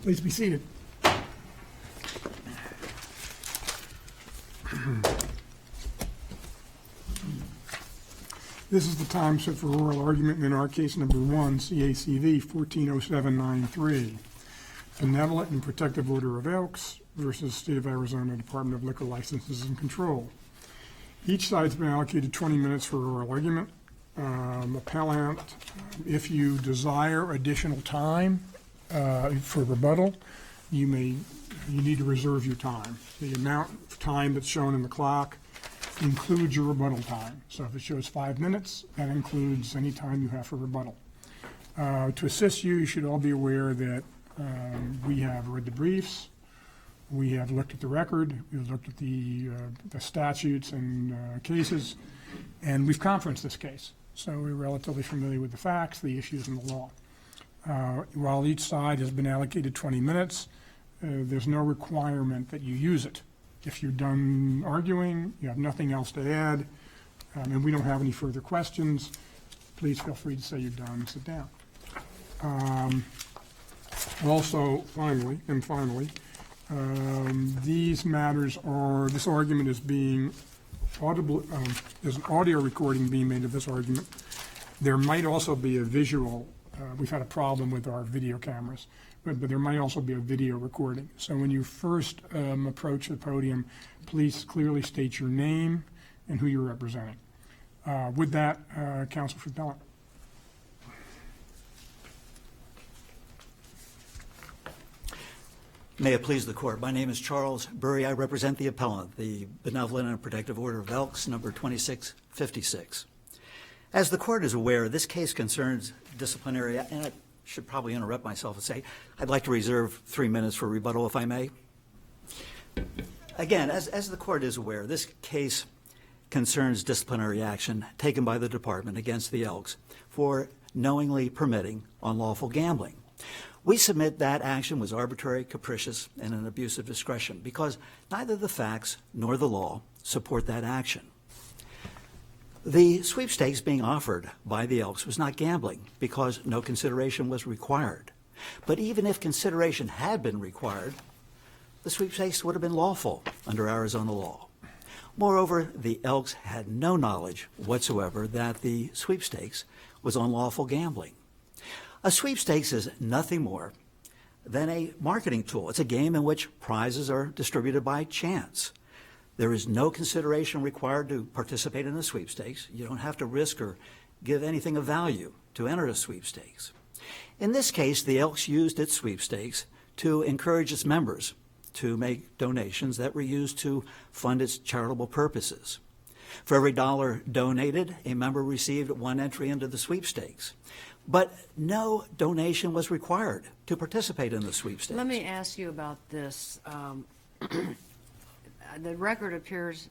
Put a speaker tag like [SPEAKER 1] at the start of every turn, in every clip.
[SPEAKER 1] Please be seated. This is the time set for oral argument in our case number 1, CACV 140793, Benevolent and Protective Order of Elks versus State of Arizona Department of Liquor Licenses and Control. Each side's been allocated 20 minutes for oral argument. Appellant, if you desire additional time for rebuttal, you need to reserve your time. The amount of time that's shown in the clock includes your rebuttal time. So if it shows 5 minutes, that includes any time you have for rebuttal. To assist you, you should all be aware that we have read the briefs, we have looked at the record, we've looked at the statutes and cases, and we've conferenced this case. So we're relatively familiar with the facts, the issues, and the law. While each side has been allocated 20 minutes, there's no requirement that you use it. If you're done arguing, you have nothing else to add, and we don't have any further questions, please feel free to say you're done and sit down. Finally, these matters are, this argument is being audible, there's an audio recording being made of this argument. There might also be a visual, we've had a problem with our video cameras, but there might also be a video recording. So when you first approach the podium, please clearly state your name and who you're representing. With that, Counsel for Appellant.
[SPEAKER 2] May it please the Court. My name is Charles Burry. I represent the appellant, the Benevolent and Protective Order of Elks, number 2656. As the Court is aware, this case concerns disciplinary, and I should probably interrupt myself and say I'd like to reserve 3 minutes for rebuttal, if I may. Again, as the Court is aware, this case concerns disciplinary action taken by the Department against the Elks for knowingly permitting unlawful gambling. We submit that action was arbitrary, capricious, and an abuse of discretion because neither the facts nor the law support that action. The sweepstakes being offered by the Elks was not gambling because no consideration was required. But even if consideration had been required, the sweepstakes would have been lawful under Arizona law. Moreover, the Elks had no knowledge whatsoever that the sweepstakes was unlawful gambling. A sweepstakes is nothing more than a marketing tool. It's a game in which prizes are distributed by chance. There is no consideration required to participate in a sweepstakes. You don't have to risk or give anything of value to enter a sweepstakes. In this case, the Elks used its sweepstakes to encourage its members to make donations that were used to fund its charitable purposes. For every dollar donated, a member received 1 entry into the sweepstakes. But no donation was required to participate in the sweepstakes.
[SPEAKER 3] Let me ask you about this. The record appears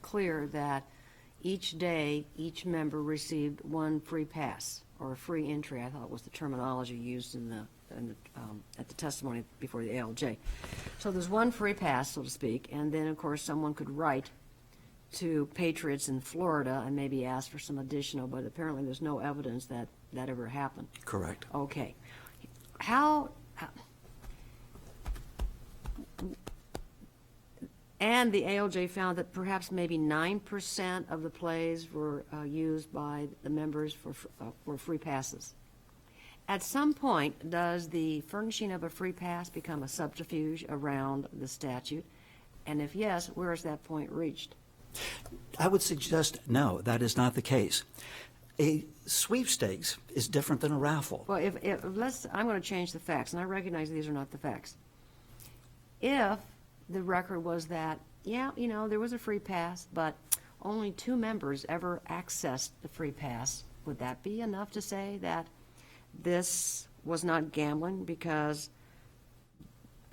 [SPEAKER 3] clear that each day, each member received 1 free pass or a free entry. I thought was the terminology used at the testimony before the ALJ. So there's 1 free pass, so to speak, and then, of course, someone could write to Patriots in Florida and maybe ask for some additional, but apparently there's no evidence that that ever happened.
[SPEAKER 2] Correct.
[SPEAKER 3] Okay. How and the ALJ found that perhaps maybe 9% of the plays were used by the members for free passes. At some point, does the furnishing of a free pass become a subterfuge around the statute? And if yes, where is that point reached?
[SPEAKER 2] I would suggest no, that is not the case. A sweepstakes is different than a raffle.
[SPEAKER 3] Well, I'm going to change the facts, and I recognize these are not the facts. If the record was that, yeah, there was a free pass, but only 2 members ever accessed the free pass, would that be enough to say that this was not gambling because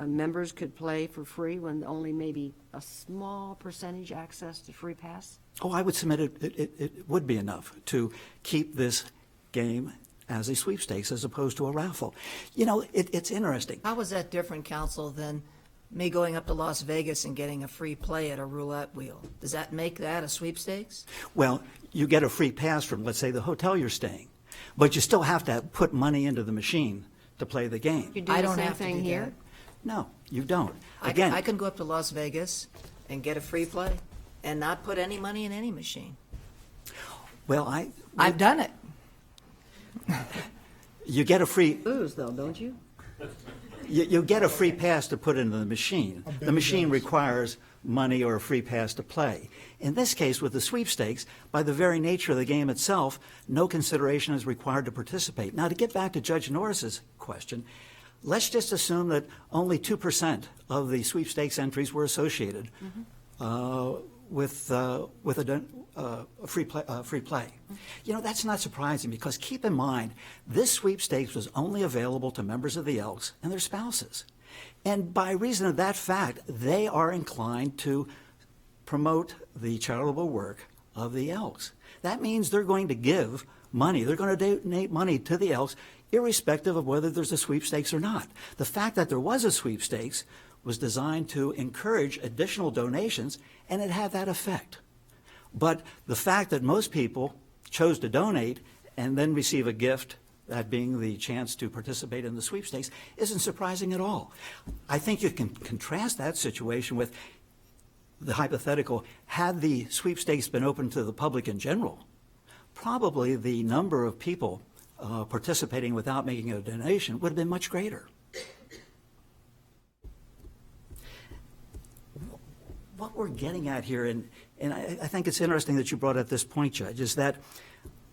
[SPEAKER 3] members could play for free when only maybe a small percentage accessed the free pass?
[SPEAKER 2] Oh, I would submit it would be enough to keep this game as a sweepstakes as opposed to a raffle. It's interesting.
[SPEAKER 4] How was that different, counsel, than me going up to Las Vegas and getting a free play at a roulette wheel? Does that make that a sweepstakes?
[SPEAKER 2] Well, you get a free pass from, let's say, the hotel you're staying, but you still have to put money into the machine to play the game.
[SPEAKER 3] You do
[SPEAKER 4] I
[SPEAKER 3] the
[SPEAKER 4] don't
[SPEAKER 3] same
[SPEAKER 4] have to
[SPEAKER 3] thing
[SPEAKER 4] do
[SPEAKER 3] here?
[SPEAKER 4] that.
[SPEAKER 2] No, you don't.
[SPEAKER 4] I
[SPEAKER 2] Again,
[SPEAKER 4] can go up to Las Vegas and get a free play and not put any money in any machine.
[SPEAKER 2] well,
[SPEAKER 4] I've done it.
[SPEAKER 2] you get a free
[SPEAKER 3] Lose though, don't you?
[SPEAKER 2] you get a free pass to put into the machine. The machine requires money or a free pass to play. In this case, with the sweepstakes, by the very nature of the game itself, no consideration is required to participate. Now, to get back to Judge Norris's question, let's just assume that only 2% of the sweepstakes entries were associated with a free play. You know, that's not surprising because keep in mind, this sweepstakes was only available to members of the Elks and their spouses. And by reason of that fact, they are inclined to promote the charitable work of the Elks. That means they're going to give money, they're going to donate money to the Elks, irrespective of whether there's a sweepstakes or not. The fact that there was a sweepstakes was designed to encourage additional donations, and it had that effect. But the fact that most people chose to donate and then receive a gift, that being the chance to participate in the sweepstakes, isn't surprising at all. I think you can contrast that situation with the hypothetical, had the sweepstakes been open to the public in general, probably the number of people participating without making a donation would have been much greater. What we're getting at here, and I think it's interesting that you brought up this point, Judge, is that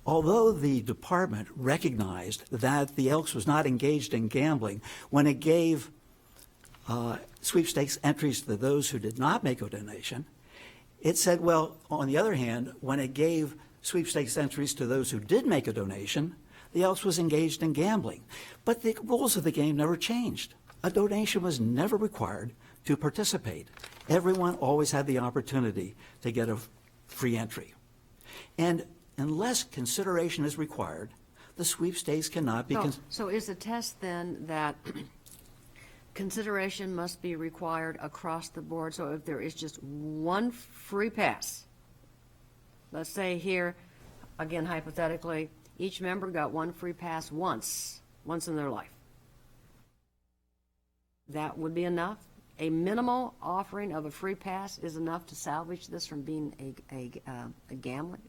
[SPEAKER 2] although the department recognized that the Elks was not engaged in gambling when it gave sweepstakes entries to those who did not make a donation, it said, well, on the other hand, when it gave sweepstakes entries to those who did make a donation, the Elks was engaged in gambling. But the rules of the game never changed. A donation was never required to participate. Everyone always had the opportunity to get a free entry. And unless consideration is required, the sweepstakes cannot be...
[SPEAKER 3] So is the test then that consideration must be required across the board? So if there is just one free pass, let's say here, again hypothetically, each member got one free pass once in their life. That would be enough? A minimal offering of a free pass is enough to salvage this from being gambling?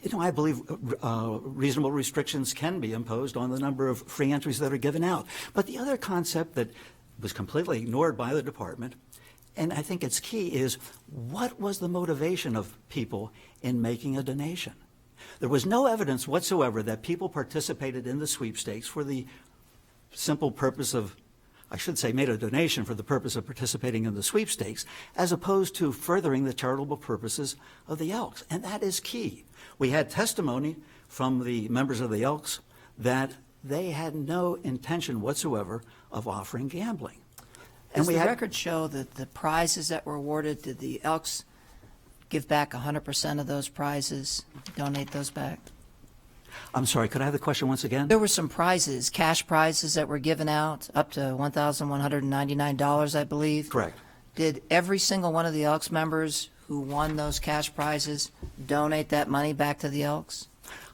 [SPEAKER 2] You know, I believe reasonable restrictions can be imposed on the number of free entries that are given out. But the other concept that was completely ignored by the department, and I think it's key, is what was the motivation of people in making a donation? There was no evidence whatsoever that people participated in the sweepstakes for the simple purpose of, I should say, made a donation for the purpose of participating in the sweepstakes, as opposed to furthering the charitable purposes of the Elks. And that is key. We had testimony from the members of the Elks that they had no intention whatsoever of offering gambling.
[SPEAKER 4] Does the record show that the prizes that were awarded, did the Elks give back 100% of those prizes, donate those back?
[SPEAKER 2] I'm sorry, could I have the question once again?
[SPEAKER 4] There were some prizes, cash prizes that were given out, up to $1,199, I believe.
[SPEAKER 2] Correct.
[SPEAKER 4] Did every single one of the Elks members who won those cash prizes donate that money back to the Elks?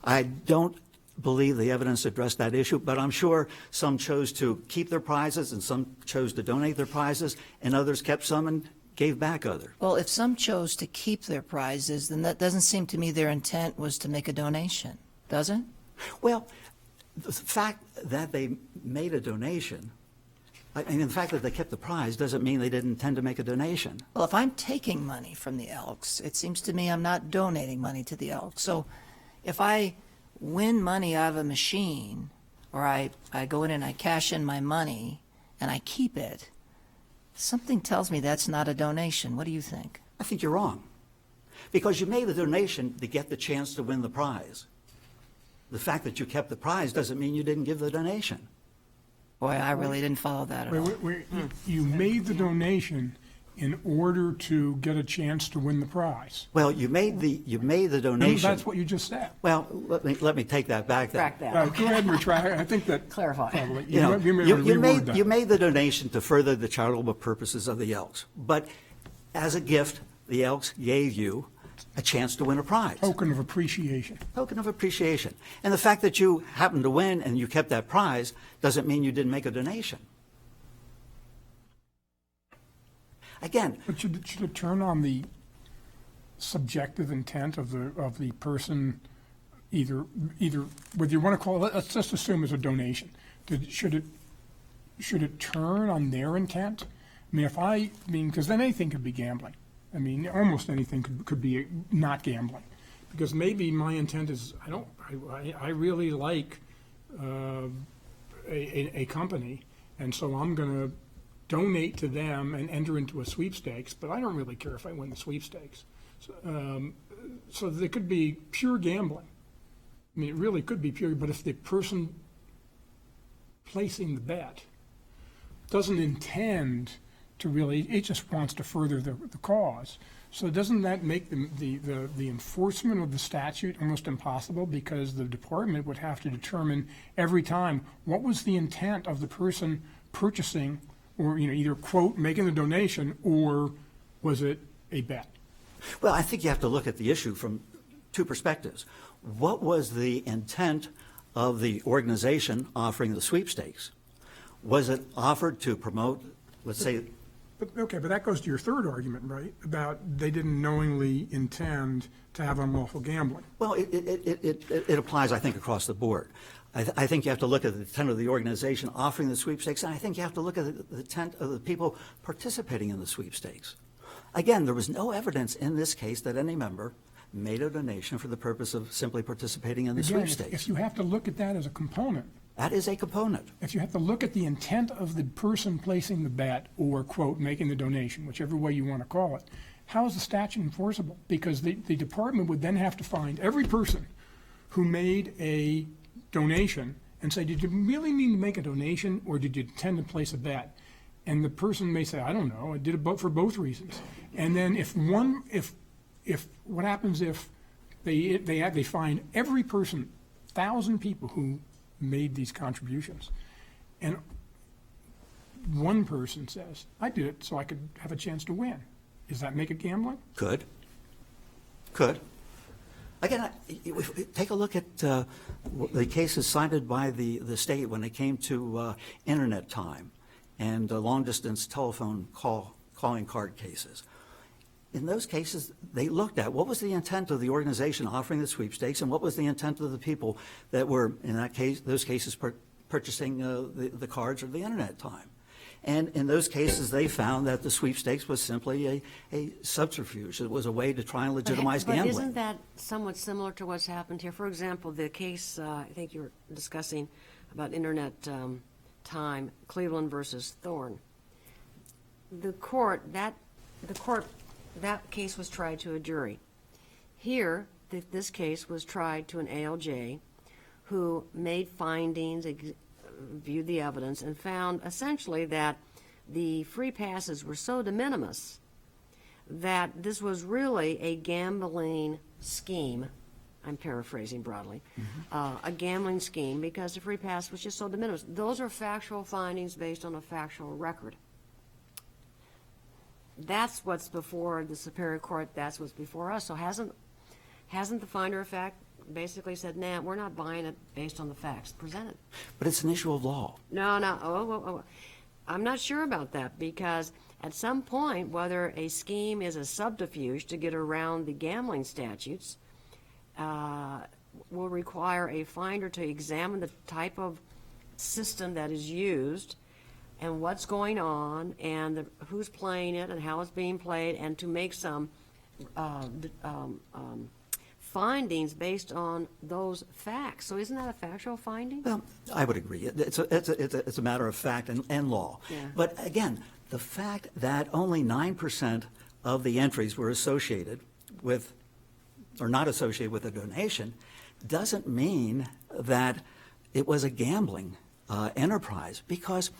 [SPEAKER 2] I don't believe the evidence addressed that issue, but I'm sure some chose to keep their prizes and some chose to donate their prizes, and others kept some and gave back others.
[SPEAKER 4] Well, if some chose to keep their prizes, then that doesn't seem to me their intent was to make a donation, does it?
[SPEAKER 2] Well, the fact that they made a donation, I mean, the fact that they kept the prize doesn't mean they didn't intend to make a donation.
[SPEAKER 4] Well, if I'm taking money from the Elks, it seems to me I'm not donating money to the Elks. So if I win money out of a machine, or I go in and I cash in my money and I keep it, something tells me that's not a donation. What do you think?
[SPEAKER 2] I think you're wrong. Because you made the donation to get the chance to win the prize. The fact that you kept the prize doesn't mean you didn't give the donation.
[SPEAKER 4] Boy, I really didn't follow that at all.
[SPEAKER 1] Wait, you made the donation in order to get a chance to win the prize.
[SPEAKER 2] Well, you made the
[SPEAKER 1] No,
[SPEAKER 2] donation.
[SPEAKER 1] that's what you just said.
[SPEAKER 2] Well, let me take that back then.
[SPEAKER 3] Track that.
[SPEAKER 1] Go ahead and retract. I think that
[SPEAKER 3] Clarify.
[SPEAKER 1] probably,
[SPEAKER 2] You know,
[SPEAKER 1] you may
[SPEAKER 2] you
[SPEAKER 1] reword that.
[SPEAKER 2] made the donation to further the charitable purposes of the Elks. But as a gift, the Elks gave you a chance to win a prize.
[SPEAKER 1] Token of appreciation.
[SPEAKER 2] Token of appreciation. And the fact that you happened to win and you kept that prize doesn't mean you didn't make a donation. Again,
[SPEAKER 1] But should it turn on the subjective intent of the person, either whether you want to call it, let's just assume it's a donation. Should it turn on their intent? I mean, because then anything could be gambling. I mean, almost anything could be not gambling, because maybe my intent is I really like a company, and so I'm going to donate to them and enter into a sweepstakes, but I don't really care if I win the sweepstakes. So there could be pure gambling. I mean, it really could be pure, but if the person placing the bet doesn't intend to really, it just wants to further the cause. So doesn't that make the enforcement of the statute almost impossible, because the department would have to determine every time what was the intent of the person purchasing, or either, quote, making the donation, or was it a bet?
[SPEAKER 2] well, I think you have to look at the issue from two perspectives. What was the intent of the organization offering the sweepstakes? Was it offered to promote, let's say,
[SPEAKER 1] But that goes to your third argument, right? About they didn't knowingly intend to have unlawful gambling.
[SPEAKER 2] well, it applies, I think, across the board. I think you have to look at the intent of the organization offering the sweepstakes, and I think you have to look at the intent of the people participating in the sweepstakes. Again, there was no evidence in this case that any member made a donation for the purpose of simply participating in the
[SPEAKER 1] Again,
[SPEAKER 2] sweepstakes.
[SPEAKER 1] if you have to look at that as a component,
[SPEAKER 2] That is a component.
[SPEAKER 1] if you have to look at the intent of the person placing the bet, or, quote, making the donation, whichever way you want to call it, how is the statute enforceable? Because the department would then have to find every person who made a donation and say, did you really mean to make a donation, or did you intend to place a bet? And the person may say, I don't know, I did it for both reasons. And then if what happens if they find every person, 1,000 people who made these contributions, and one person says, I did it so I could have a chance to win. Does that make it gambling?
[SPEAKER 2] Could. Again, take a look at the cases cited by the state when it came to internet time and long-distance telephone calling card cases. In those cases, they looked at what was the intent of the organization offering the sweepstakes, and what was the intent of the people that were, in those cases, purchasing the cards or the internet time. And in those cases, they found that the sweepstakes was simply a subterfuge. It was a way to try and legitimize
[SPEAKER 3] But
[SPEAKER 2] gambling.
[SPEAKER 3] isn't that somewhat similar to what's happened here? For example, the case I think you were discussing about internet time, Cleveland versus Thorne. That case was tried to a jury. Here, this case was tried to an ALJ who made findings, viewed the evidence, and found essentially that the free passes were so de minimis that this was really a gambling scheme. I'm paraphrasing broadly. A gambling scheme, because the free pass was just so de minimis. Those are factual findings based on a factual record. That's what's before the Superior Court. That's what's before us. So hasn't the finder of fact basically said, nah, we're not buying it based on the facts presented?
[SPEAKER 2] But it's an issue of law.
[SPEAKER 3] No. Oh. I'm not sure about that, because at some point, whether a scheme is a subterfuge to get around the gambling statutes will require a finder to examine the type of system that is used and what's going on, and who's playing it, and how it's being played, and to make some findings based on those facts. So isn't that a factual finding?
[SPEAKER 2] Well, I would agree. It's a matter of fact and law.
[SPEAKER 3] Yeah.
[SPEAKER 2] But again, the fact that only 9% of the entries were associated with, or not associated with, a donation doesn't mean that it was a gambling enterprise, because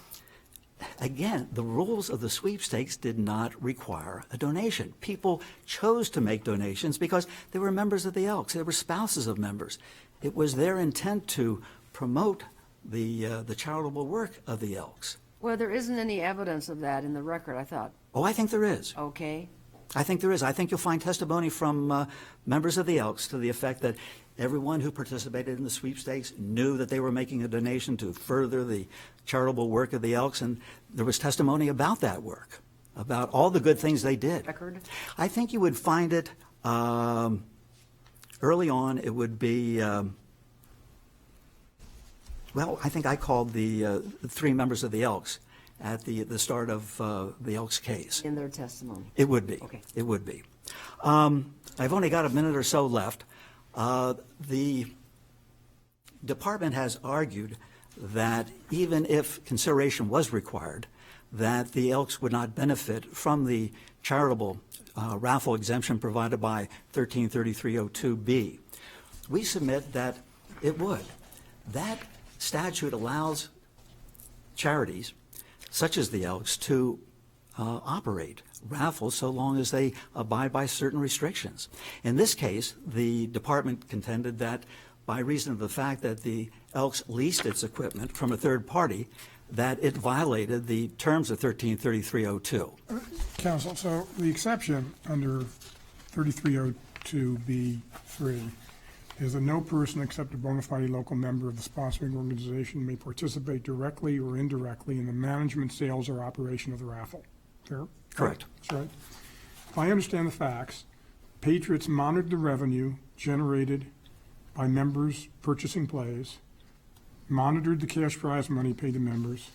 [SPEAKER 2] again, the rules of the sweepstakes did not require a donation. People chose to make donations because they were members of the Elks. They were spouses of members. It was their intent to promote the charitable work of the Elks.
[SPEAKER 3] Well, there isn't any evidence of that in the record, I thought.
[SPEAKER 2] Oh, I think there is.
[SPEAKER 3] Okay.
[SPEAKER 2] I think there is. I think you'll find testimony from members of the Elks to the effect that everyone who participated in the sweepstakes knew that they were making a donation to further the charitable work of the Elks, and there was testimony about that work, about all the good things they did.
[SPEAKER 3] Record?
[SPEAKER 2] I think you would find it early on. It would be, well, I think I called the 3 members of the Elks at the start of the Elks case.
[SPEAKER 3] In their testimony.
[SPEAKER 2] It would be.
[SPEAKER 3] Okay.
[SPEAKER 2] It would be. I've only got a minute or so left. The department has argued that even if consideration was required, that the Elks would not benefit from the charitable raffle exemption provided by 133302B. We submit that it would. That statute allows charities such as the Elks to operate raffles so long as they abide by certain restrictions. In this case, the department contended that by reason of the fact that the Elks leased its equipment from a third party, that it violated the terms of 133302.
[SPEAKER 1] Counsel, so the exception under 3302B3 is that no person except a bona fide local member of the sponsoring organization may participate directly or indirectly in the management, sales, or operation of the raffle. Fair?
[SPEAKER 2] Correct.
[SPEAKER 1] That's right. If I understand the facts, Patriots monitored the revenue generated by members purchasing plays, monitored the cash prize money paid to members,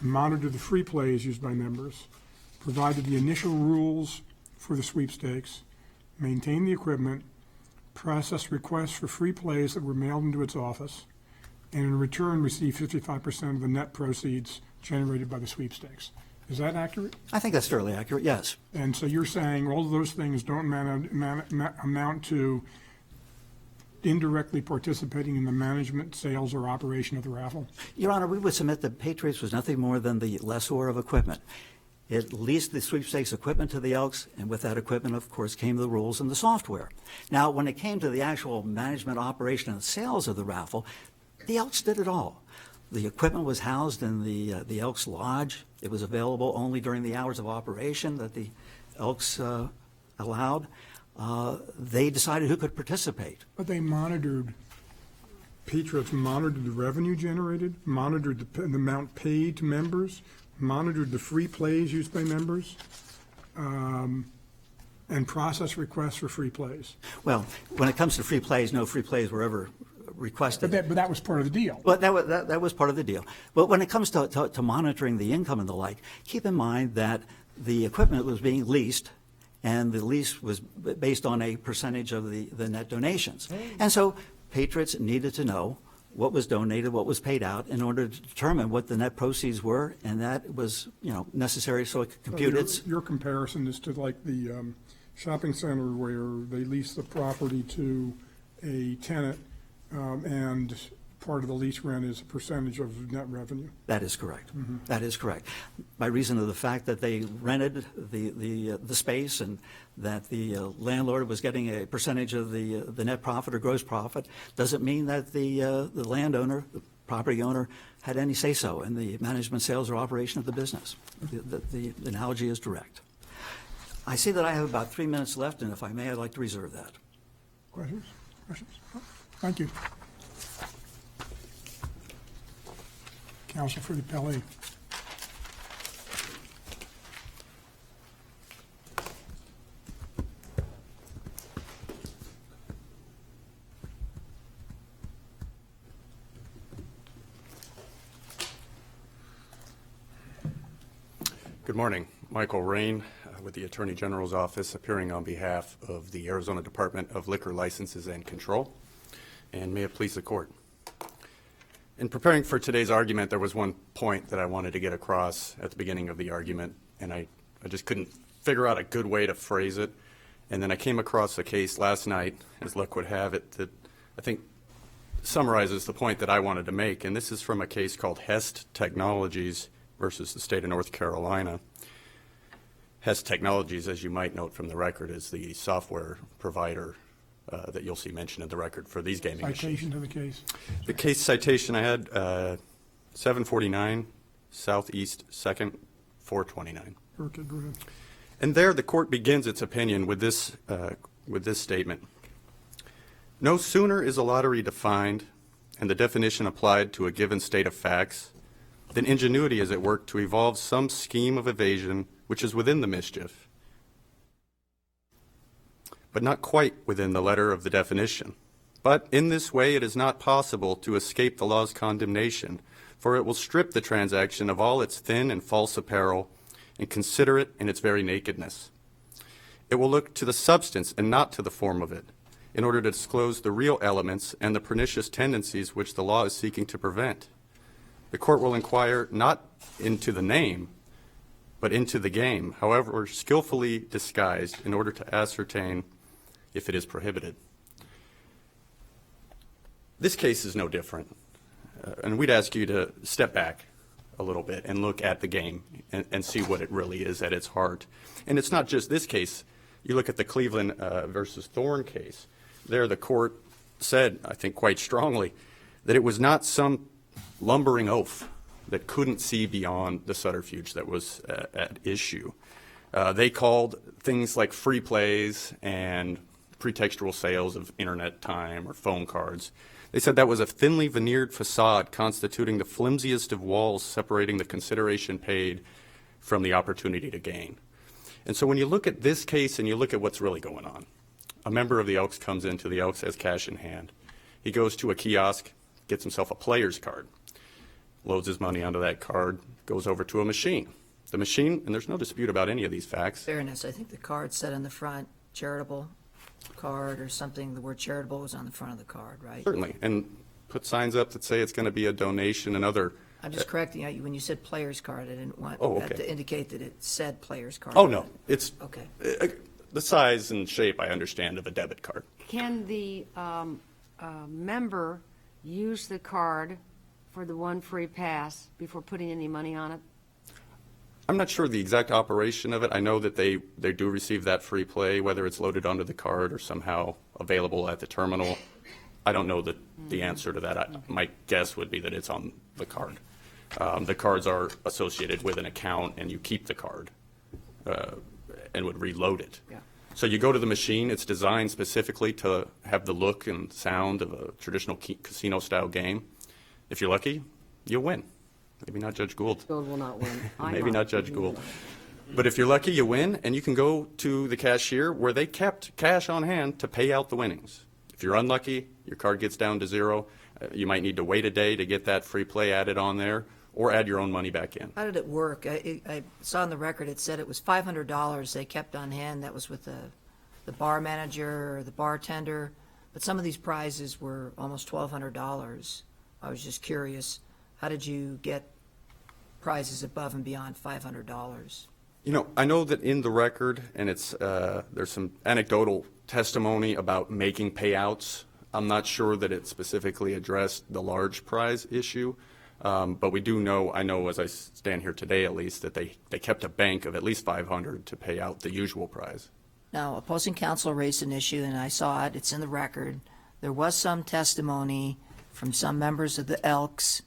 [SPEAKER 1] and monitored the free plays used by members, provided the initial rules for the sweepstakes, maintained the equipment, processed requests for free plays that were mailed into its office, and in return received 55% of the net proceeds generated by the sweepstakes. Is that accurate?
[SPEAKER 2] I think that's fairly accurate, yes.
[SPEAKER 1] And so you're saying all of those things don't amount to indirectly participating in the management, sales, or operation of the raffle?
[SPEAKER 2] Your Honor, we would submit that Patriots was nothing more than the lessor of equipment. It leased the sweepstakes equipment to the Elks, and with that equipment, of course, came the rules and the software. Now, when it came to the actual management, operation, and sales of the raffle, the Elks did it all. The equipment was housed in the Elks Lodge. It was available only during the hours of operation that the Elks allowed. They decided who could participate.
[SPEAKER 1] But they monitored, Patriots monitored the revenue generated, monitored the amount paid to members, monitored the free plays used by members, and processed requests for free plays.
[SPEAKER 2] Well, when it comes to free plays, no free plays were ever requested.
[SPEAKER 1] But that was part of the deal.
[SPEAKER 2] Well, that was part of the deal. But when it comes to monitoring the income and the like, keep in mind that the equipment was being leased, and the lease was based on a percentage of the net donations. And so Patriots needed to know what was donated, what was paid out, in order to determine what the net proceeds were, and that was, necessary so it could compute its.
[SPEAKER 1] Your comparison is to like the shopping center where they lease the property to a tenant, and part of the lease rent is a percentage of net revenue.
[SPEAKER 2] That is correct. Mm-hmm. That is correct. By reason of the fact that they rented the space and that the landlord was getting a percentage of the net profit or gross profit, doesn't mean that the landowner, the property owner, had any say-so in the management, sales, or operation of the business. The analogy is direct. I see that I have about 3 minutes left, and if I may, I'd like to reserve that.
[SPEAKER 1] Questions? Questions? Oh, thank you. Counsel for the appellee.
[SPEAKER 5] Good morning. Michael Rain with the Attorney General's Office, appearing on behalf of the Arizona Department of Liquor Licenses and Control. And may it please the Court. In preparing for today's argument, there was one point that I wanted to get across at the beginning of the argument, and I just couldn't figure out a good way to phrase it. And then I came across a case last night, as luck would have it, that I think summarizes the point that I wanted to make. And this is from a case called Hest Technologies versus the state of North Carolina. Hest Technologies, as you might note from the record, is the software provider that you'll see mentioned in the record for these gaming machines.
[SPEAKER 1] Citation to the case.
[SPEAKER 5] The case citation I had, 749 Southeast 2nd, 429.
[SPEAKER 1] Okay, go ahead.
[SPEAKER 5] And there the court begins its opinion with this statement. No sooner is a lottery defined and the definition applied to a given state of facts than ingenuity is at work to evolve some scheme of evasion which is within the mischief, but not quite within the letter of the definition. But in this way it is not possible to escape the law's condemnation, for it will strip the transaction of all its thin and false apparel and consider it in its very nakedness. It will look to the substance and not to the form of it, in order to disclose the real elements and the pernicious tendencies which the law is seeking to prevent. The court will inquire not into the name, but into the game, however skillfully disguised, in order to ascertain if it is prohibited. This case is no different, and we'd ask you to step back a little bit and look at the game and see what it really is at its heart. And it's not just this case. You look at the Cleveland versus Thorne case. There the court said, I think quite strongly, that it was not some lumbering oaf that couldn't see beyond the subterfuge that was at issue. They called things like free plays and pretextual sales of internet time or phone cards. They said that was a thinly veneered facade constituting the flimsiest of walls separating the consideration paid from the opportunity to gain. And so when you look at this case and you look at what's really going on, a member of the Elks comes into the Elks, has cash in hand. He goes to a kiosk, gets himself a player's card, loads his money onto that card, goes over to a machine. The machine, and there's no dispute about any of these facts.
[SPEAKER 4] Fairness, I think the card said on the front, charitable card or something, the word charitable was on the front of the card, right?
[SPEAKER 5] Certainly, and put signs up that say it's going to be a donation and other.
[SPEAKER 4] I'm just correcting you. When you said player's card, I didn't want
[SPEAKER 5] Oh,
[SPEAKER 4] that
[SPEAKER 5] okay.
[SPEAKER 4] to indicate that it said player's card.
[SPEAKER 5] Oh, no, it's
[SPEAKER 4] Okay.
[SPEAKER 5] The size and shape, I understand, of a debit card.
[SPEAKER 3] Can the member use the card for the one free pass before putting any money on it?
[SPEAKER 5] I'm not sure the exact operation of it. I know that they do receive that free play, whether it's loaded onto the card or somehow available at the terminal. I don't know the answer to that. My guess would be that it's on the card. The cards are associated with an account, and you keep the card and would reload it.
[SPEAKER 3] Yeah.
[SPEAKER 5] So you go to the machine. It's designed specifically to have the look and sound of a traditional casino-style game. If you're lucky, you'll win. Maybe not Judge Gould.
[SPEAKER 3] Gold will not win.
[SPEAKER 5] Maybe not Judge Gould. But if you're lucky, you win, and you can go to the cashier where they kept cash on hand to pay out the winnings. If you're unlucky, your card gets down to zero. You might need to wait a day to get that free play added on there, or add your own money back in.
[SPEAKER 4] How did it work? I saw on the record it said it was $500 they kept on hand. That was with the bar manager or the bartender. But some of these prizes were almost $1,200. I was just curious, how did you get prizes above and beyond $500?
[SPEAKER 5] You know, I know that in the record, and it's there's some anecdotal testimony about making payouts. I'm not sure that it specifically addressed the large prize issue, but we do know, I know as I stand here today at least, that they kept a bank of at least $500 to pay out the usual prize.
[SPEAKER 4] Now, opposing counsel raised an issue, and I saw it. It's in the record. There was some testimony from some members of the Elks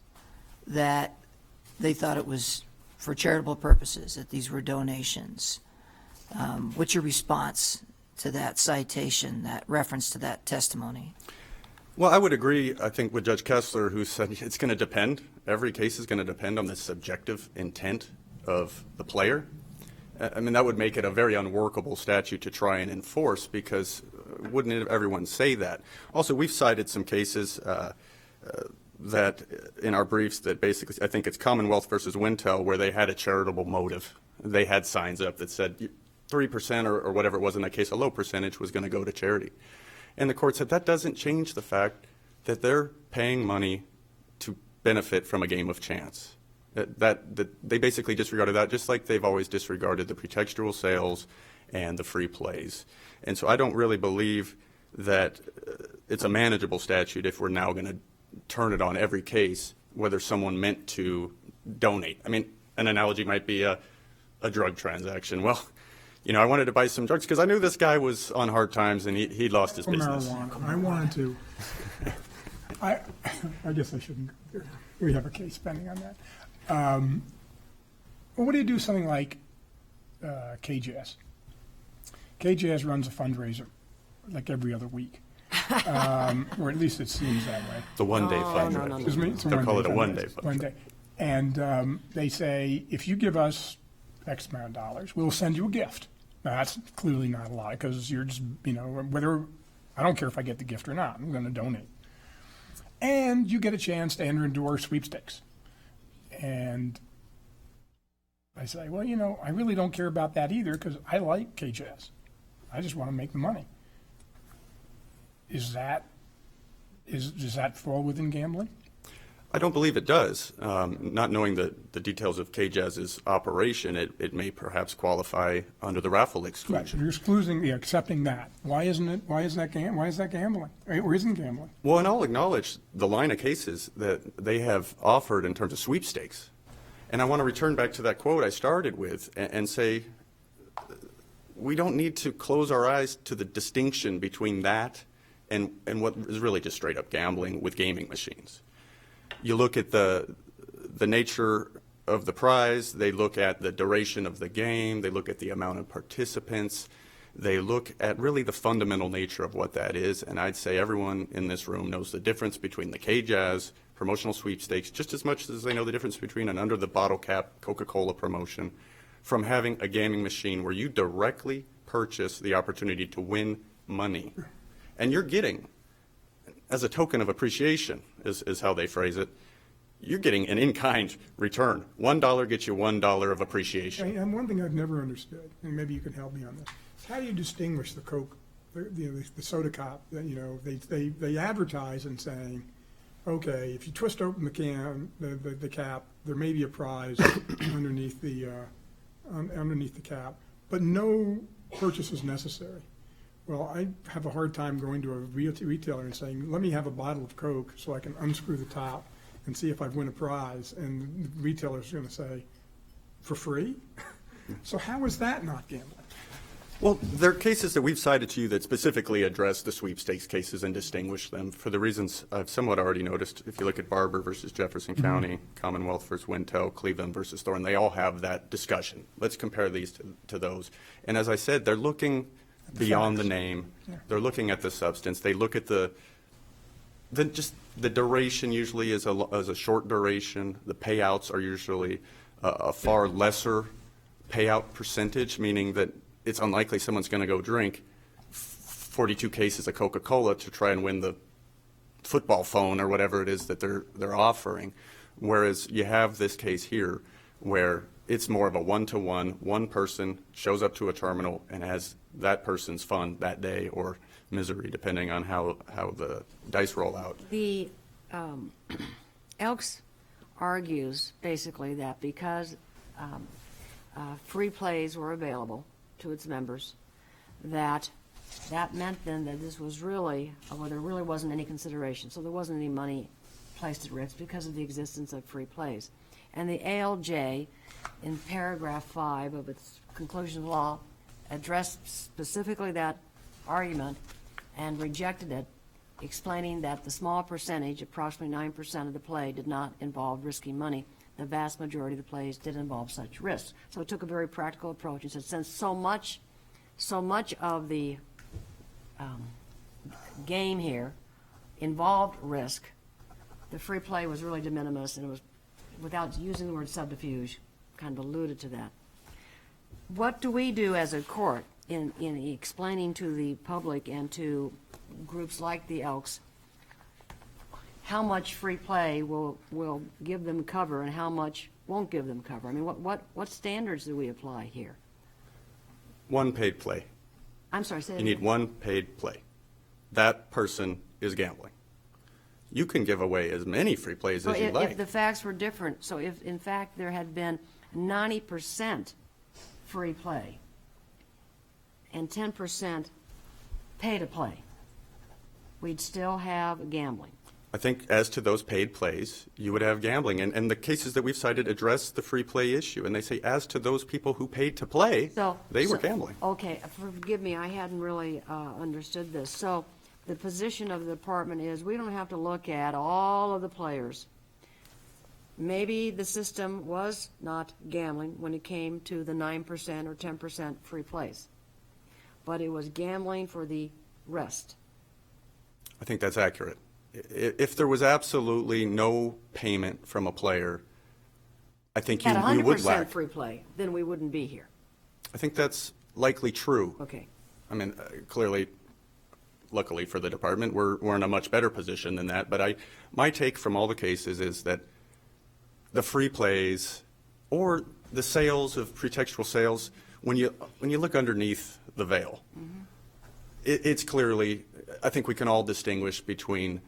[SPEAKER 4] that they thought it was for charitable purposes, that these were donations. What's your response to that citation, that reference to that testimony?
[SPEAKER 5] Well, I would agree, I think, with Judge Kessler, who said it's going to depend. Every case is going to depend on the subjective intent of the player. I mean, that would make it a very unworkable statute to try and enforce, because wouldn't everyone say that? Also, we've cited some cases that in our briefs that basically, I think it's Commonwealth versus Wintel, where they had a charitable motive. They had signs up that said 3% or whatever it was in that case, a low percentage was going to go to charity. And the court said that doesn't change the fact that they're paying money to benefit from a game of chance. That they basically disregarded that, just like they've always disregarded the pretextual sales and the free plays. And so I don't really believe that it's a manageable statute if we're now going to turn it on every case, whether someone meant to donate. I mean, an analogy might be a drug transaction. Well, you know, I wanted to buy some drugs because I knew this guy was on hard times and he lost his business.
[SPEAKER 1] Marijuana. I wanted to. I guess I shouldn't go there. We have a case pending on that. What do you do something like KJazz. KJazz runs a fundraiser like every other week, or at least it seems that way.
[SPEAKER 5] The one-day fundraiser.
[SPEAKER 3] no.
[SPEAKER 1] Excuse me? It's a
[SPEAKER 5] They'll call it a
[SPEAKER 1] fundraiser.
[SPEAKER 5] one-day
[SPEAKER 1] One
[SPEAKER 5] fundraiser.
[SPEAKER 1] day. And they say, if you give us X amount of dollars, we'll send you a gift. Now, that's clearly not a lie, because you're just, whether, I don't care if I get the gift or not, I'm going to donate. And you get a chance to enter into our sweepstakes. And I say, well, I really don't care about that either, because I like KJazz. I just want to make the money. Does that fall within gambling?
[SPEAKER 5] I don't believe it does. Not knowing the details of KJazz's operation, it may perhaps qualify under the raffle
[SPEAKER 1] Right,
[SPEAKER 5] exclusion.
[SPEAKER 1] so you're accepting that. Why is that gambling? Or isn't gambling?
[SPEAKER 5] Well, and I'll acknowledge the line of cases that they have offered in terms of sweepstakes. And I want to return back to that quote I started with and say, we don't need to close our eyes to the distinction between that and what is really just straight up gambling with gaming machines. You look at the nature of the prize, they look at the duration of the game, they look at the amount of participants, they look at really the fundamental nature of what that is, and I'd say everyone in this room knows the difference between the KJazz promotional sweepstakes just as much as they know the difference between an under the bottle cap Coca-Cola promotion from having a gaming machine where you directly purchase the opportunity to win money. And you're getting, as a token of appreciation, is how they phrase it, you're getting an in-kind return. $1 gets you $1 of appreciation.
[SPEAKER 1] And one thing I've never understood, and maybe you can help me on this, is how do you distinguish the Coke, the soda cop, that, they advertise and saying, okay, if you twist open the can, the cap, there may be a prize underneath the cap, but no purchase is necessary. Well, I have a hard time going to a retailer and saying, let me have a bottle of Coke so I can unscrew the top and see if I win a prize. And the retailer's going to say, for free? So how is that not gambling?
[SPEAKER 5] Well, there are cases that we've cited to you that specifically address the sweepstakes cases and distinguish them for the reasons I've somewhat already noticed. If you look at Barber versus Jefferson County, Commonwealth versus Wintel, Cleveland versus Thorne, they all have that discussion. Let's compare these to those. And as I said, they're looking beyond the name.
[SPEAKER 1] Yeah.
[SPEAKER 5] They're looking at the substance. They look at the duration usually is a short duration. The payouts are usually a far lesser payout percentage, meaning that it's unlikely someone's going to go drink 42 cases of Coca-Cola to try and win the football phone or whatever it is that they're offering. Whereas you have this case here where it's more of a one-to-one. One person shows up to a terminal and has that person's fun that day or misery, depending on how the dice roll out.
[SPEAKER 3] The Elks argues basically that because free plays were available to its members, that meant then that this was really, well, there really wasn't any consideration. So there wasn't any money placed at risk because of the existence of free plays. And the ALJ, in paragraph 5 of its conclusion of law, addressed specifically that argument and rejected it, explaining that the small percentage, approximately 9% of the play, did not involve risking money. The vast majority of the plays did involve such risks. So it took a very practical approach and said, since so much of the game here involved risk, the free play was really de minimis, and it was, without using the word subterfuge, kind of alluded to that. What do we do as a court in explaining to the public and to groups like the Elks how much free play will give them cover and how much won't give them cover? I mean, what standards do we apply here?
[SPEAKER 5] One paid play.
[SPEAKER 3] I'm sorry, say that
[SPEAKER 5] You need
[SPEAKER 3] again.
[SPEAKER 5] one paid play. That person is gambling. You can give away as many free plays
[SPEAKER 3] So
[SPEAKER 5] as you
[SPEAKER 3] if
[SPEAKER 5] like.
[SPEAKER 3] the facts were different, so if in fact there had been 90% free play and 10% pay to play, we'd still have gambling.
[SPEAKER 5] I think as to those paid plays, you would have gambling. And the cases that we've cited address the free play issue. And they say as to those people who paid to play, they were gambling.
[SPEAKER 3] Okay, forgive me, I hadn't really understood this. So the position of the department is we don't have to look at all of the players. maybe the system was not gambling when it came to the 9% or 10% free plays, but it was gambling for the rest.
[SPEAKER 5] I think that's accurate. If there was absolutely no payment from a player, I think
[SPEAKER 3] At
[SPEAKER 5] you would
[SPEAKER 3] 100%
[SPEAKER 5] lack.
[SPEAKER 3] free play, then we wouldn't be here.
[SPEAKER 5] I think that's likely true.
[SPEAKER 3] Okay.
[SPEAKER 5] I mean, clearly, luckily for the department, we're in a much better position than that. But my take from all the cases is that the free plays or the sales of pretextual sales, when you look underneath the veil, it's clearly, I think we can all distinguish between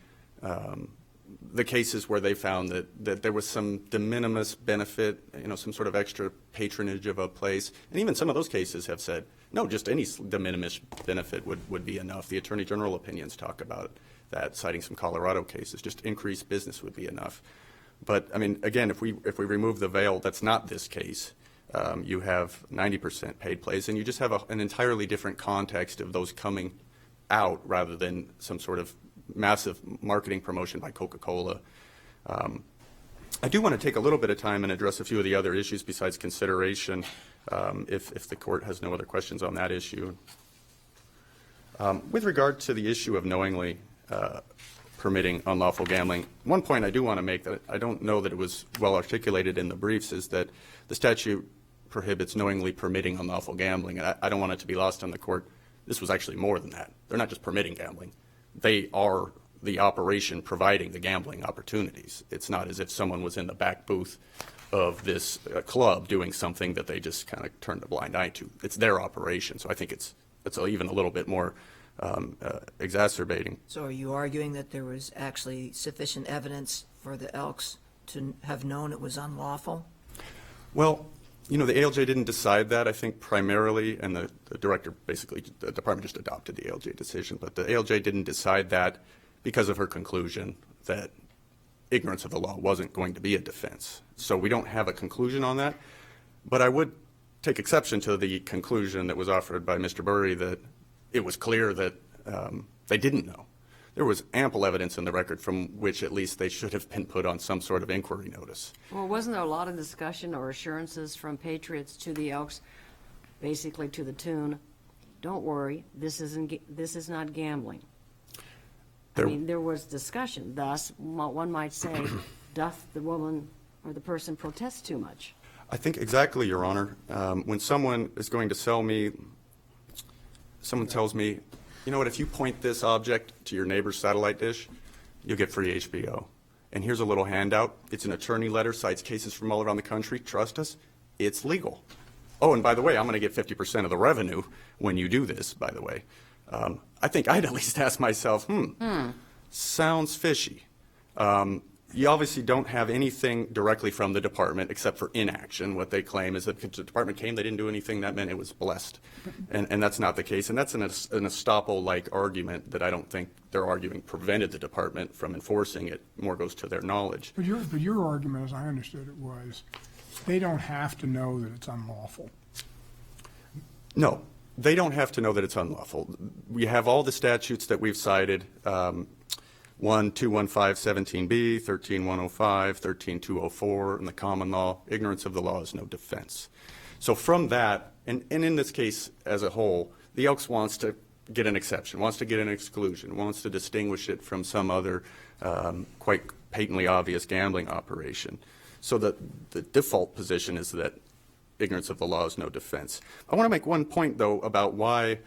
[SPEAKER 5] the cases where they found that there was some de minimis benefit, some sort of extra patronage of a place. And even some of those cases have said, no, just any de minimis benefit would be enough. The Attorney General opinions talk about that, citing some Colorado cases. Just increased business would be enough. But, I mean, again, if we remove the veil, that's not this case. You have 90% paid plays, and you just have an entirely different context of those coming out rather than some sort of massive marketing promotion by Coca-Cola. I do want to take a little bit of time and address a few of the other issues besides consideration, if the court has no other questions on that issue. With regard to the issue of knowingly permitting unlawful gambling, one point I do want to make that I don't know that it was well articulated in the briefs is that the statute prohibits knowingly permitting unlawful gambling. And I don't want it to be lost on the court. This was actually more than that. They're not just permitting gambling. They are the operation providing the gambling opportunities. It's not as if someone was in the back booth of this club doing something that they just kind of turned a blind eye to. It's their operation. So I think it's even a little bit more exacerbating.
[SPEAKER 4] So are you arguing that there was actually sufficient evidence for the Elks to have known it was unlawful?
[SPEAKER 5] Well, the ALJ didn't decide that, I think, primarily, and the director, basically, the department just adopted the ALJ decision, but the ALJ didn't decide that because of her conclusion that ignorance of the law wasn't going to be a defense. So we don't have a conclusion on that, but I would take exception to the conclusion that was offered by Mr. Burry that it was clear that they didn't know. There was ample evidence in the record from which at least they should have been put on some sort of inquiry notice.
[SPEAKER 3] Well, wasn't there a lot of discussion or assurances from Patriots to the Elks, basically to the tune, don't worry, this is not gambling? There was discussion. Thus, one might say, doth the woman or the person protest too much?
[SPEAKER 5] I think exactly, Your Honor. When someone is going to sell me, someone tells me, you know what, if you point this object to your neighbor's satellite dish, you'll get free HBO. And here's a little handout. It's an attorney letter, cites cases from all around the country. Trust us, it's legal. Oh, and by the way, I'm going to get 50% of the revenue when you do this, by the way. I think I'd at least ask myself, sounds fishy. You obviously don't have anything directly from the department except for inaction. What they claim is that if the department came, they didn't do anything, that meant it was blessed. And that's not the case. And that's an estoppel-like argument that I don't think they're arguing prevented the department from enforcing it. More goes to their knowledge.
[SPEAKER 1] But your argument, as I understood it, was they don't have to know that it's unlawful.
[SPEAKER 5] No, they don't have to know that it's unlawful. We have all the statutes that we've cited, 1215117B, 13105, 13204 in the common law. Ignorance of the law is no defense. So from that, and in this case as a whole, the Elks wants to get an exception, wants to get an exclusion, wants to distinguish it from some other quite patently obvious gambling operation. So the default position is that ignorance of the law is no defense. I want to make one point, though, about why,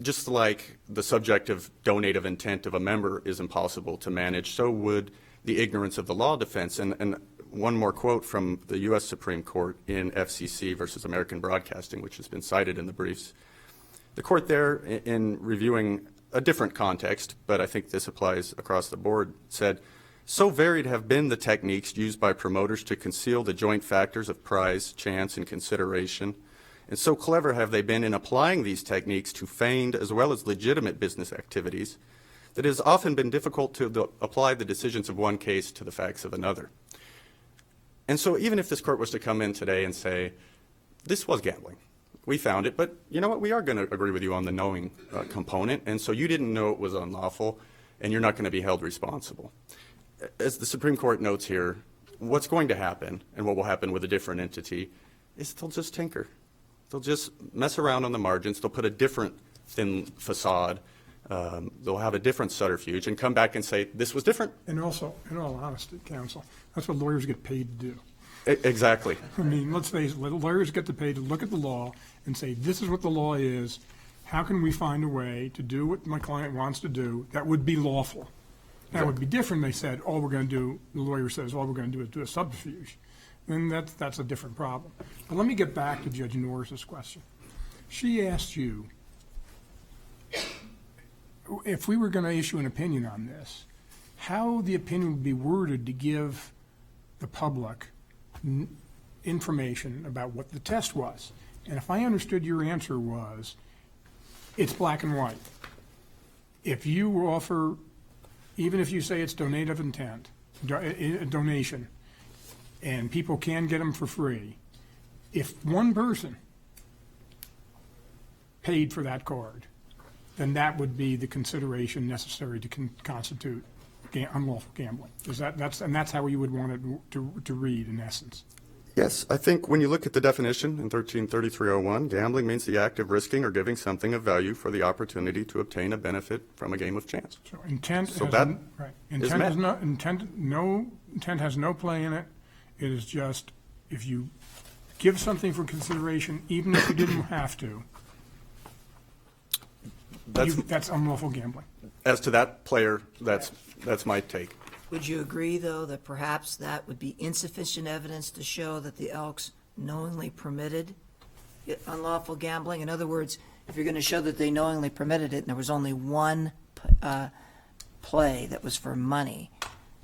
[SPEAKER 5] just like the subjective donative intent of a member is impossible to manage, so would the ignorance of the law defense. And one more quote from the U.S. Supreme Court in FCC versus American Broadcasting, which has been cited in the briefs. The court there, in reviewing a different context, but I think this applies across the board, said, so varied have been the techniques used by promoters to conceal the joint factors of prize, chance, and consideration, and so clever have they been in applying these techniques to feigned as well as legitimate business activities that it has often been difficult to apply the decisions of one case to the facts of another. And so even if this court was to come in today and say, this was gambling, we found it, but you know what, we are going to agree with you on the knowing component, and so you didn't know it was unlawful, and you're not going to be held responsible. As the Supreme Court notes here, what's going to happen, and what will happen with a different entity, is they'll just tinker. They'll just mess around on the margins. They'll put a different thin facade. They'll have a different subterfuge and come back and say, this was different.
[SPEAKER 1] And also, in all honesty, counsel, that's what lawyers get paid to do.
[SPEAKER 5] Exactly.
[SPEAKER 1] I mean, let's face it, lawyers get paid to look at the law and say, this is what the law is. How can we find a way to do what my client wants to do that would be lawful? That would be different. They said, all we're going to do, the lawyer says, all we're going to do is do a subterfuge. Then that's a different problem. But let me get back to Judge Norris's question. She asked you, if we were going to issue an opinion on this, how the opinion would be worded to give the public information about what the test was. And if I understood your answer was, it's black and white. If you offer, even if you say it's donative intent, donation, and people can get them for free, if one person paid for that card, then that would be the consideration necessary to constitute unlawful gambling. That's how you would want it to read, in essence.
[SPEAKER 5] Yes, I think when you look at the definition in 133301, gambling means the act of risking or giving something of value for the opportunity to obtain a benefit from a game of chance.
[SPEAKER 1] So intent
[SPEAKER 5] So
[SPEAKER 1] has,
[SPEAKER 5] that
[SPEAKER 1] right.
[SPEAKER 5] is
[SPEAKER 1] Intent
[SPEAKER 5] met.
[SPEAKER 1] has no intent has no play in it. It is just if you give something for consideration, even if you didn't have to, that's unlawful gambling.
[SPEAKER 5] As to that player, that's my take.
[SPEAKER 4] Would you agree, though, that perhaps that would be insufficient evidence to show that the Elks knowingly permitted unlawful gambling? In other words, if you're going to show that they knowingly permitted it and there was only one play that was for money,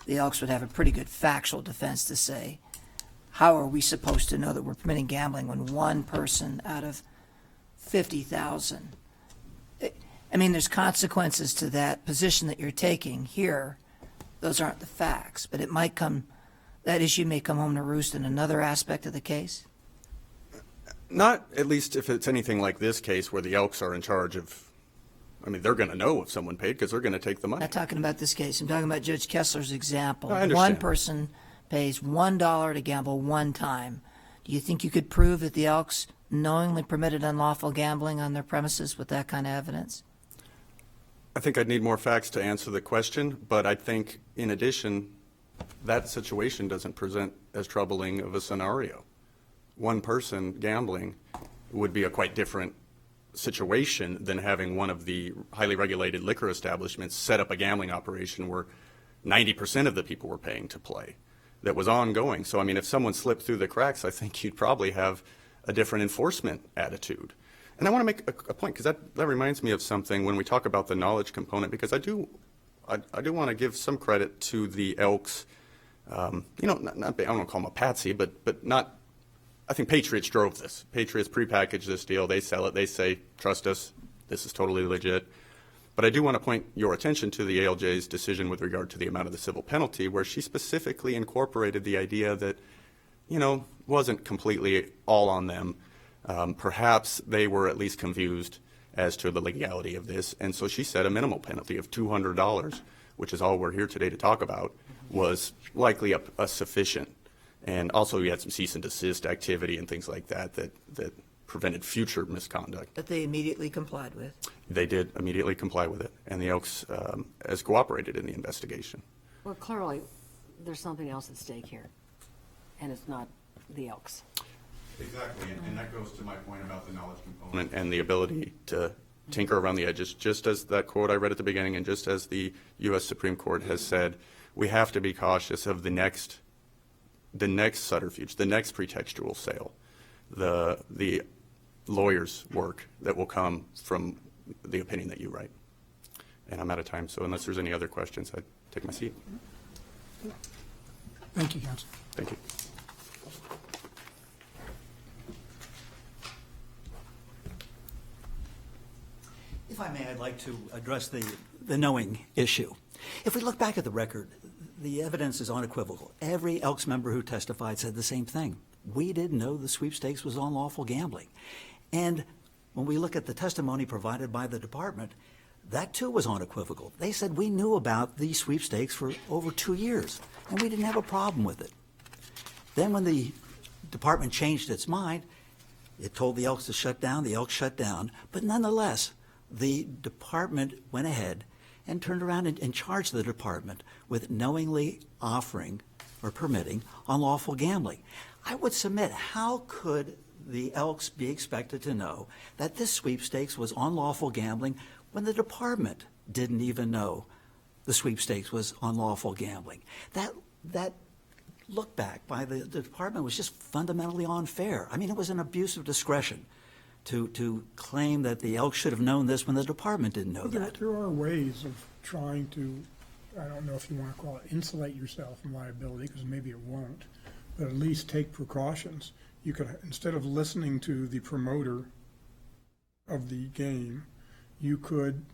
[SPEAKER 4] the Elks would have a pretty good factual defense to say, how are we supposed to know that we're permitting gambling when one person out of 50,000? I mean, there's consequences to that position that you're taking here. Those aren't the facts, but that issue may come home to roost in another aspect of the case?
[SPEAKER 5] Not at least if it's anything like this case where the Elks are in charge of, I mean, they're going to know if someone paid because they're going to take the
[SPEAKER 4] I'm
[SPEAKER 5] money.
[SPEAKER 4] not talking about this case. I'm talking about Judge Kessler's example.
[SPEAKER 5] I understand.
[SPEAKER 4] One person pays $1 to gamble one time. Do you think you could prove that the Elks knowingly permitted unlawful gambling on their premises with that kind of evidence?
[SPEAKER 5] I think I'd need more facts to answer the question, but I think, in addition, that situation doesn't present as troubling of a scenario. One person gambling would be a quite different situation than having one of the highly regulated liquor establishments set up a gambling operation where 90% of the people were paying to play that was ongoing. So, I mean, if someone slipped through the cracks, I think you'd probably have a different enforcement attitude. And I want to make a point, because that reminds me of something when we talk about the knowledge component, because I do want to give some credit to the Elks. I don't want to call them a patsy, but not. I think Patriots drove this. Patriots prepackaged this deal. They sell it. They say, trust us, this is totally legit. But I do want to point your attention to the ALJ's decision with regard to the amount of the civil penalty, where she specifically incorporated the idea that, wasn't completely all on them. Perhaps they were at least confused as to the legality of this, and so she said a minimal penalty of $200, which is all we're here today to talk about, was likely a sufficient. And also you had some cease and desist activity and things like that prevented future misconduct.
[SPEAKER 4] That they immediately complied with?
[SPEAKER 5] They did immediately comply with it, and the Elks has cooperated in the investigation.
[SPEAKER 3] Well, clearly, there's something else at stake here, and it's not the Elks.
[SPEAKER 5] Exactly, and that goes to my point about the knowledge component and the ability to tinker around the edges. Just as that quote I read at the beginning, and just as the U.S. Supreme Court has said, we have to be cautious of the next subterfuge, the next pretextual sale, the lawyer's work that will come from the opinion that you write. And I'm out of time, so unless there's any other questions, I'd take my seat.
[SPEAKER 1] Thank you, counsel.
[SPEAKER 5] Thank you.
[SPEAKER 2] If I may, I'd like to address the knowing issue. If we look back at the record, the evidence is unequivocal. Every Elks member who testified said the same thing. We didn't know the sweepstakes was unlawful gambling. And when we look at the testimony provided by the department, that too was unequivocal. They said we knew about these sweepstakes for over 2 years, and we didn't have a problem with it. Then when the department changed its mind, it told the Elks to shut down, the Elks shut down. But nonetheless, the department went ahead and turned around and charged the department with knowingly offering or permitting unlawful gambling. I would submit, how could the Elks be expected to know that this sweepstakes was unlawful gambling when the department didn't even know the sweepstakes was unlawful gambling? That look back by the department was just fundamentally unfair. I mean, it was an abuse of discretion to claim that the Elks should have known this when the department didn't know that.
[SPEAKER 1] There are ways of trying to, I don't know if you want to call it insulate yourself from liability, because maybe it won't, but at least take precautions. You could, instead of listening to the promoter of the game, you could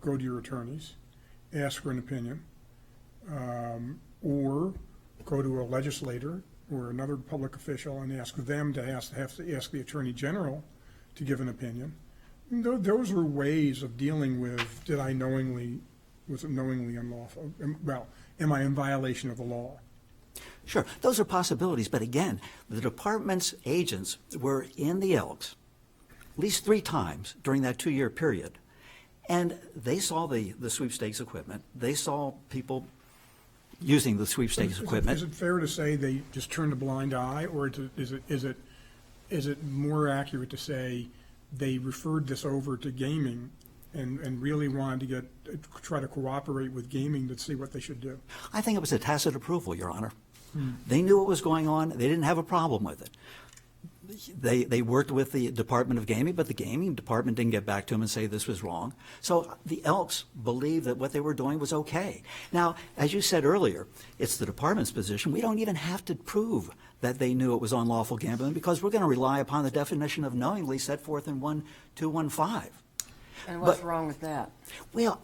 [SPEAKER 1] go to your attorneys, ask for an opinion, or go to a legislator or another public official and ask them to have to ask the Attorney General to give an opinion. Those are ways of dealing with, was it knowingly unlawful? Well, am I in violation of the law?
[SPEAKER 2] Sure, those are possibilities, but again, the department's agents were in the Elks at least 3 times during that 2-year period, and they saw the sweepstakes equipment. They saw people using the sweepstakes equipment.
[SPEAKER 1] Is it fair to say they just turned a blind eye, or is it more accurate to say they referred this over to gaming and really wanted to try to cooperate with gaming to see what they should do?
[SPEAKER 2] I think it was a tacit approval, Your Honor. They knew what was going on. They didn't have a problem with it. They worked with the Department of Gaming, but the gaming department didn't get back to them and say this was wrong. So the Elks believed that what they were doing was okay. Now, as you said earlier, it's the department's position. We don't even have to prove that they knew it was unlawful gambling, because we're going to rely upon the definition of knowingly set forth in 1215.
[SPEAKER 3] And what's wrong with that?
[SPEAKER 2] Well,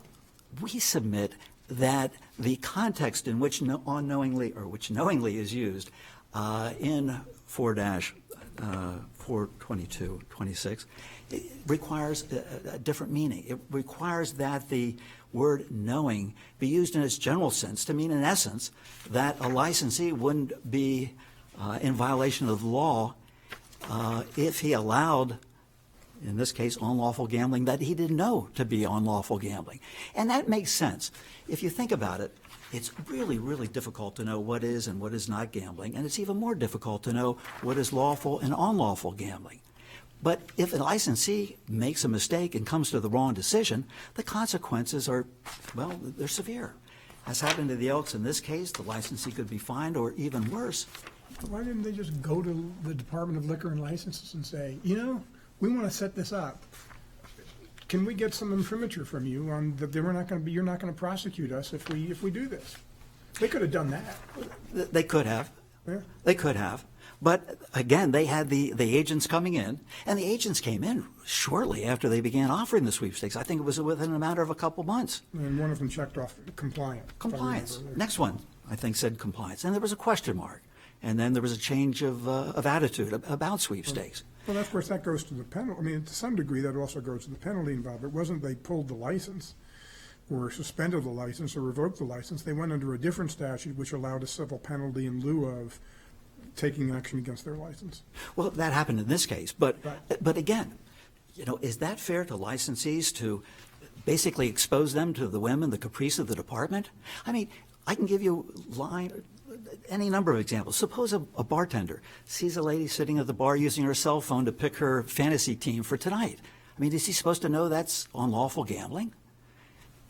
[SPEAKER 2] we submit that the context in which which knowingly is used in 4-422-26 requires a different meaning. It requires that the word knowing be used in its general sense to mean, in essence, that a licensee wouldn't be in violation of the law if he allowed, in this case, unlawful gambling that he didn't know to be unlawful gambling. And that makes sense. If you think about it, it's really, really difficult to know what is and what is not gambling, and it's even more difficult to know what is lawful and unlawful gambling. But if a licensee makes a mistake and comes to the wrong decision, the consequences are, well, they're severe. As happened to the Elks in this case, the licensee could be fined, or even worse.
[SPEAKER 1] Why didn't they just go to the Department of Liquor and Licenses and say, we want to set this up. Can we get some imprimatur from you on that you're not going to prosecute us if we do this? They could have done that.
[SPEAKER 2] They could have.
[SPEAKER 1] Yeah.
[SPEAKER 2] They could have. But again, they had the agents coming in, and the agents came in shortly after they began offering the sweepstakes. I think it was within a matter of a couple months.
[SPEAKER 1] And one of them checked off compliant.
[SPEAKER 2] Compliance. Next one, I think, said compliance. And there was a question mark. And then there was a change of attitude about sweepstakes.
[SPEAKER 1] Well, of course, that goes to the penalty. I mean, to some degree, that also goes to the penalty involved. It wasn't they pulled the license or suspended the license or revoked the license. They went under a different statute which allowed a civil penalty in lieu of taking action against their license.
[SPEAKER 2] Well, that happened in this case. But again, is that fair to licensees to basically expose them to the whim and the caprice of the department? I mean, I can give you any number of examples. Suppose a bartender sees a lady sitting at the bar using her cell phone to pick her fantasy team for tonight. I mean, is he supposed to know that's unlawful gambling?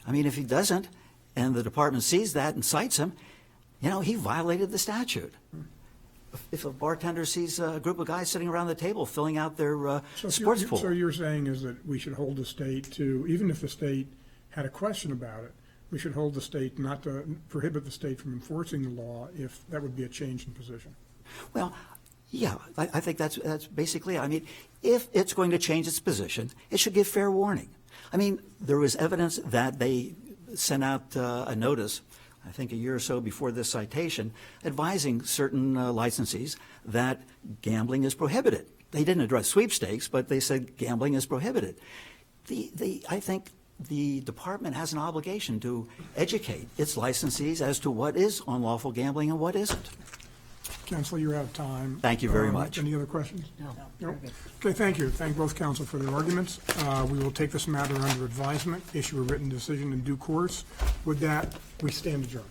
[SPEAKER 2] I mean, if he doesn't, and the department sees that and cites him, he violated the statute. If a bartender sees a group of guys sitting around the table filling out their sports pool.
[SPEAKER 1] So you're saying is that we should hold the state to, even if the state had a question about it, we should hold the state not to prohibit the state from enforcing the law if that would be a change in position.
[SPEAKER 2] Well, yeah, I think that's basically it. I mean, if it's going to change its position, it should give fair warning. I mean, there was evidence that they sent out a notice, I think a year or so before this citation, advising certain licensees that gambling is prohibited. They didn't address sweepstakes, but they said gambling is prohibited. I think the department has an obligation to educate its licensees as to what is unlawful gambling and what isn't.
[SPEAKER 1] Counselor, you're out of time.
[SPEAKER 2] Thank you very much.
[SPEAKER 1] Any other questions?
[SPEAKER 3] No.
[SPEAKER 1] No? Okay, thank you. Thank both counsel for their arguments. We will take this matter under advisement, issue a written decision in due course. With that, we stand adjourned.